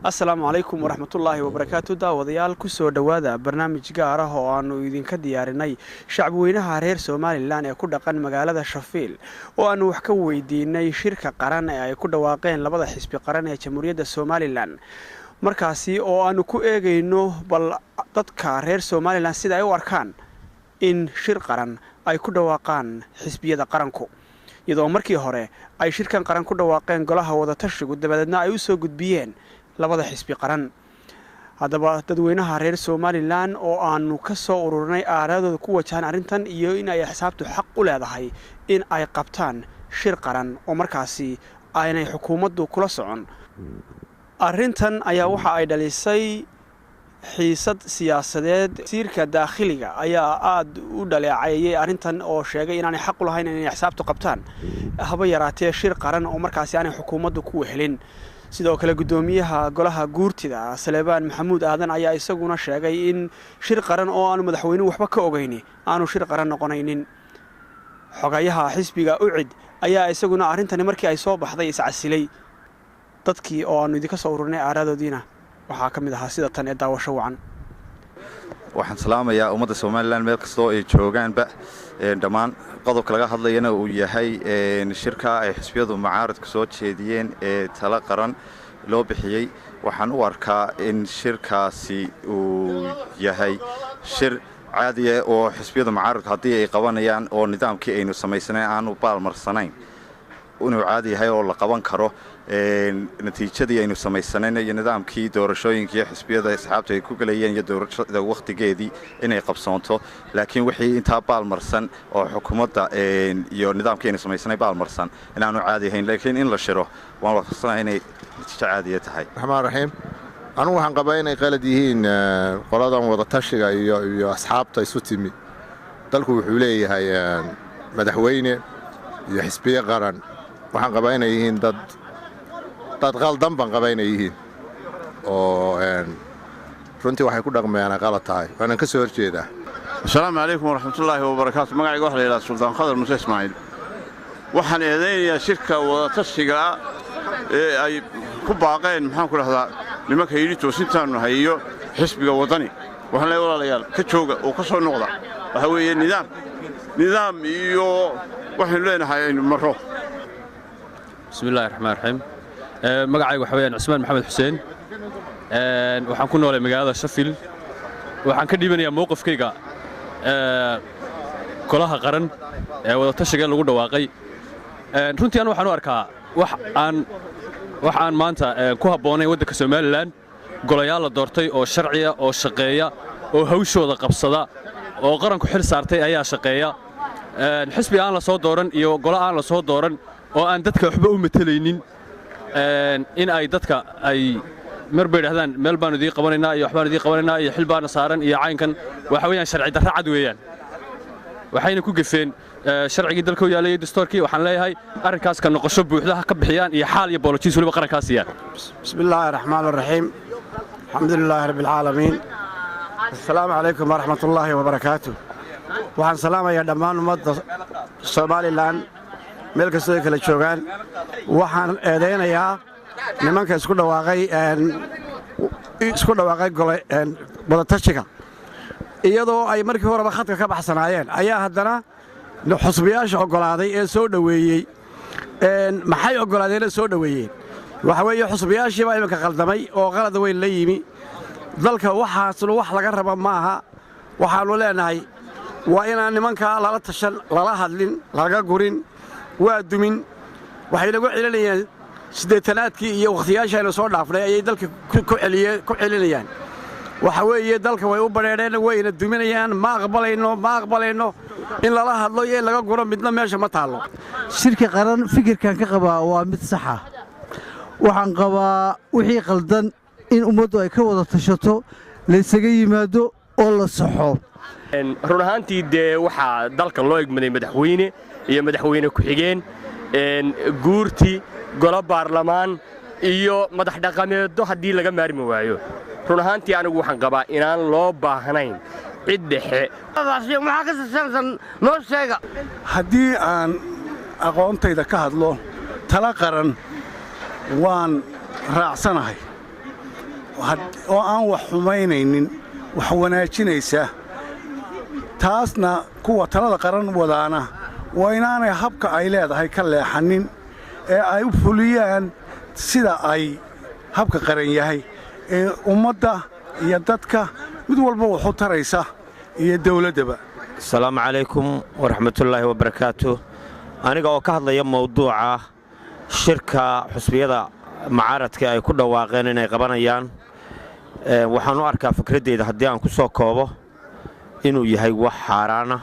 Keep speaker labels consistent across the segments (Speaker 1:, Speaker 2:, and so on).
Speaker 1: السلام عليكم ورحمة الله وبركاته داوديال كسو دوادا برنامج gaar ah oo aanu idinka diyaarinay shacabweynaha reer Soomaaliland ee ku dhaqan magaalada Shafiil oo aanu wax ka weydiinay shirka qaran ee ay ku dhawaaqeen labada xisbi qaran ee Jamhuuriyadda Soomaaliland markaasi oo aanu ku eegayno bal dadka reer Soomaaliland sida ay u arkaan in shir qaran ay ku dhawaaqaan xisbiyada qaranku iyadoo markii hore ay shirkan qaran ku dhawaaqeen golaha wada tashigu dabadeedna ay u soo gudbiyeen labada xisbi qaran hadaba dadweynaha reer Soomaaliland oo aanu ka soo ururinay aaradooda ku wajahan arintan iyo in ay xisaabtu xaq u leedahay in ay qabtaan shir qaran oo markaasi aynay xukuumaddu kula socon arintan ayaa waxa ay dhalisay xiisad siyaasadeed wasiirka dakhliga ayaa aad u dhaleeceeyay arintan oo sheegay in aanay xaq u lahayn in ay xisaabtu qabtaan haba yaraatee shir qaran oo markaasi aanay xukuumaddu ku wehelin sidoo kale gudoomiyaha golaha guurtida Salebaan Maxamuud Aadan ayaa isaguna sheegay in shir qaran oo aanu madaxweynuhu waxba ka ogeyn aanu shir qaran noqonaynin xogayaha xisbiga UCID ayaa isaguna arintani markii ay soo baxday iscasilay dadkii oo aanu idinka soo ururinay aaradoodiina waxa kamid ahaa sida tan ee daawasho wacan
Speaker 2: waxaan salaamayaa ummadda Soomaaliland meel kasta oo ay joogaanba dhamaan qodobka laga hadlayana uu yahay shirka ay xisbiyadu mucaaradku soo jeediyeen ee tala qaran loo bixiyay waxaan u arkaa in shirkaasi uu yahay shir caadi ah oo xisbiyadu mucaaradku hadii ay qabanayaan oo nidaamkii aynu sameysnay aanu baalmarsanayn inuu caadi yahay oo la qaban karo natiijadii aynu sameysnayna iyo nidaamkii doorashooyinkii xisbiyada asxaabta ay ku galayeen iyo doorashada waqtigeedii inay qabsoonto laakiin wixii inta baalmarsan oo xukuumadda iyo nidaamkii aynu sameysnay baalmarsan inaanu caadi ahayn laakiin in la shiro waan waafaqsanahay inay natiijo caadi tahay
Speaker 3: Rahmaan Rahiim anu waxaan qabaa inay qalad yihiin qoladan wada tashiga iyo asxaabta isu timi dalku wuxuu leeyahay madaxweyne iyo xisbiye qaran waxaan qabaa inay yihiin dad qaldan ban qabaa inay yihiin oo runtii waxay ku dhaqmayaan qalad tahay waxaan ka soo horjeedaa
Speaker 4: Assalaamu alaykum waraxmatullaahi wabarakaatuh magacaygu waxa la yiraahdaa Sultaan Khadar Muuse Ismaaciil waxaan eedeynayaa shirka wada tashiga ee ay ku baaqeen maxaan ku raahdaa nimanka yiri toosintaanu hayo xisbiga wadani waxaan leeyahay walaalayaal ka jooga oo ka soo noqda waxa weeye nidaam iyo waxaan leenahay aynu maro
Speaker 5: bismillaahir rahmaanir rahiim magacaygu waxa weeyaan Cusmaan Maxamed Xuseen waxaan ku noolay magaalada Shafiil waxaan ka dhiibanayaa mowqifkayga golaha qaran ee wada tashiga lagu dhawaaqay runtii aan waxaan u arkaa wax aan maanta ku haboonay waddanka Soomaaliland golayaal la doortay oo sharciya oo shaqeeya oo hawshooda qabsada oo qaranku xil saartay ayaa shaqeeya xisbi aan la soo dooran iyo golo aan la soo dooran oo aan dadka waxba u matelaynin in ay dadka ay marba yiraahdaan meel baan idin qabanaynaa iyo waxbaan idin qabanaynaa iyo xil baan saaran iyo caynkan waxa weeyaan sharci darro cad weeyaan waxayna ku gafeen sharcigii dalka u yaalay dastuurkii waxaan leeyahay arrinkaas ka noqosho buuxda ka bixiyaan iyo xaal iyo boolojiis waliba qarankaas siiyaan
Speaker 1: bismillaahir rahmaanir rahiim alxamdulillaahi rabbil caalamiin assalaamu calaykum waraxmatullaahi wabarakaatuh waxaan salaamayaa dhammaan ummadda Soomaaliland meel kasta ay kala joogaan waxaan eedeynayaa nimanka isku dhawaaqay gole wada tashiga iyadoo ay markii horeba khadka ka baxsanaayeen ayaa haddana xusbiyaasha ogolaaday ee soo dhaweeyay maxay ogolaadeen soo dhaweeyeen waxa weeye xusbiyaashii baa iminka qaldamay oo qalad weyn la yimi dalka waxaasna wax laga raba maaha waxaanu leenahay waa inaan nimanka lala tashan lala hadlin laga gurin waa dumin waxay lagu celinayaan sideetanaadkii iyo waqtiyaashayna soo dhaafnay ayay dalka ku celinayaan waxa weeye dalka way u bareereen wayna duminayaan ma aqbalayno in lala hadlo iyo laga guro midna meesha ma taalo
Speaker 6: shirka qaran fikirkan ka qabaa waa mid sax ah waxaan qabaa wixii qaldan in ummaddu ay ka wada tashato la isaga yimaado oo la saxo
Speaker 7: run ahaantii dee waxaa dalka loo egmaday madaxweyne iyo madaxweyne ku-xigeen guurti golo baarlamaan iyo madax dhaqameedyo haddii laga maarmi waayo run ahaantii anigu waxaan qabaa inaan loo baahnayn cid dhexe
Speaker 8: maxaa ka saabsan noo sheega
Speaker 9: haddii aan aqoontayda ka hadlo tala qaran waan raacsanahay oo aan wax xumaynaynin wax wanaajinaysa taasna kuwa talada qaran wadaana waa inaanay habka ay leedahay ka leexanin ee ay u fuliyaan sida ay habka qaran yahay ee ummadda iyo dadka mid walba wax u taraysa iyo dawladdaba.
Speaker 10: asalaamu calaykum waraxmatullaahi wabarakaatu. aniga oo ka hadlaya mawduuca shirka xusbiyada mucaaradka ay ku dhawaaqeen inay qabanayaan, waxaan u arkaa fikradeyda haddii aan ku soo koobo inuu yahay wax xaaraan ah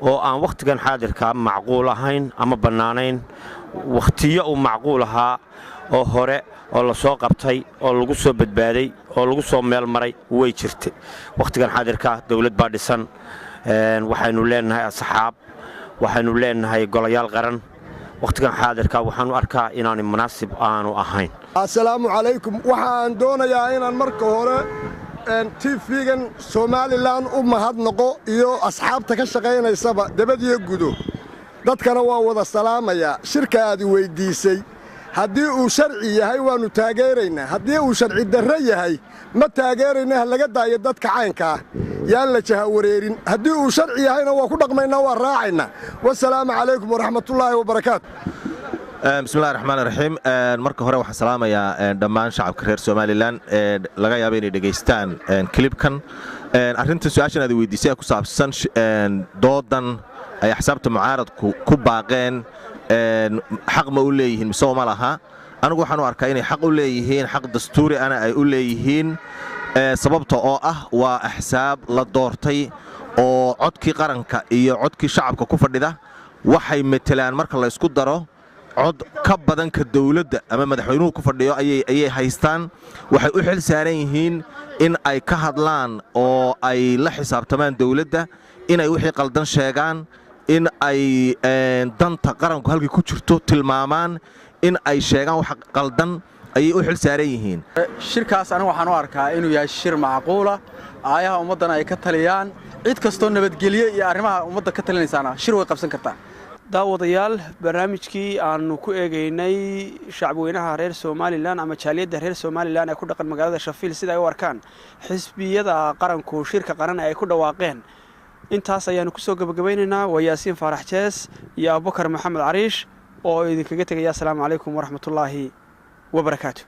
Speaker 10: oo aan wakhtigan xaadirka macquul ahayn ama bannaanayn. wakhtiyo uu macquul ahaa oo hore oo la soo qabtay oo lagu soo badbaaday oo lagu soo meel maray way jirtay. wakhtigan xaadirka dawlad baa dhisan, waxaynu leenahay asxaab, waxaynu leenahay golayaal qaran. wakhtigan xaadirka waxaan u arkaa inaanay munaasib aanu ahayn.
Speaker 11: assalaamu calaykum. waxaan doonayaa inaan marka hore TV-gan Somaliland u mahadnaqo iyo asxaabta ka shaqaynaysaba dabadiyo gudo. dadkana waa wada salaamayaa. shirka aad weydiisay haddii uu sharci yahay waanu taageeraynaa, haddii uu sharci darro yahay ma taageeraynaa. laga daayo dadka caynka ah yaan la jaha wareerin. haddii uu sharci yahayna waa ku dhaqmaynaa, waa raacaynaa. wassalaamu calaykum waraxmatullaahi wabarakaatu.
Speaker 12: bismillahi raxmaani raxiim. marka hore waxaan salaamayaa dhammaan shacabka reer Somaliland ee laga yaabo inay dhageystaan klibkan. arrinta su'aashan aad weydiisay ku saabsan doodan ay axsaabta mucaaradku ku baaqeen xaq ma u leeyihiin mise ma laha. anigu waxaan u arkaa inay xaq u leeyihiin, xaq dastuuri ana ay u leeyihiin, sababta oo ah waa axsaab la doortay oo codkii qaranka iyo codkii shacabka ku fadhida. waxay metelaan marka la isku daro cod ka badan ka dawladda ama madaxweynuhu ku fadhiyo ayay haystaan. waxay u xil saaran yihiin in ay ka hadlaan oo ay la xisaabtamaan dawladda, inay wixii qaldan sheegaan, in ay danta qaranku halkii ku jirto tilmaamaan, in ay sheegaan wax qaldan ayay u xil saaran yihiin.
Speaker 1: shirkaas anigu waxaan u arkaa inuu yahay shir macquula, aayaha ummaddana ay ka taliyaan. cid kastoo nabadgelyo iyo arrimaha ummadda ka talinaysaana shir way qabsan kartaa. daawadayaal, barnaamijkii aanu ku eegaynay shacabweynaha reer Somaliland ama jaaliyadda reer Somaliland ee ku dhaqan magaalada Sheffield sida ay u arkaan xisbiyada qaranku shirka qaran ay ku dhawaaqeen. intaas ayaanu ku soo gabagabaynaynaa. waa Yaasiin Faarax Jees iyo Abubakar Maxamed Cariish oo idinkaga tegaya. assalaamu calaykum waraxmatullaahi wabarakaatu.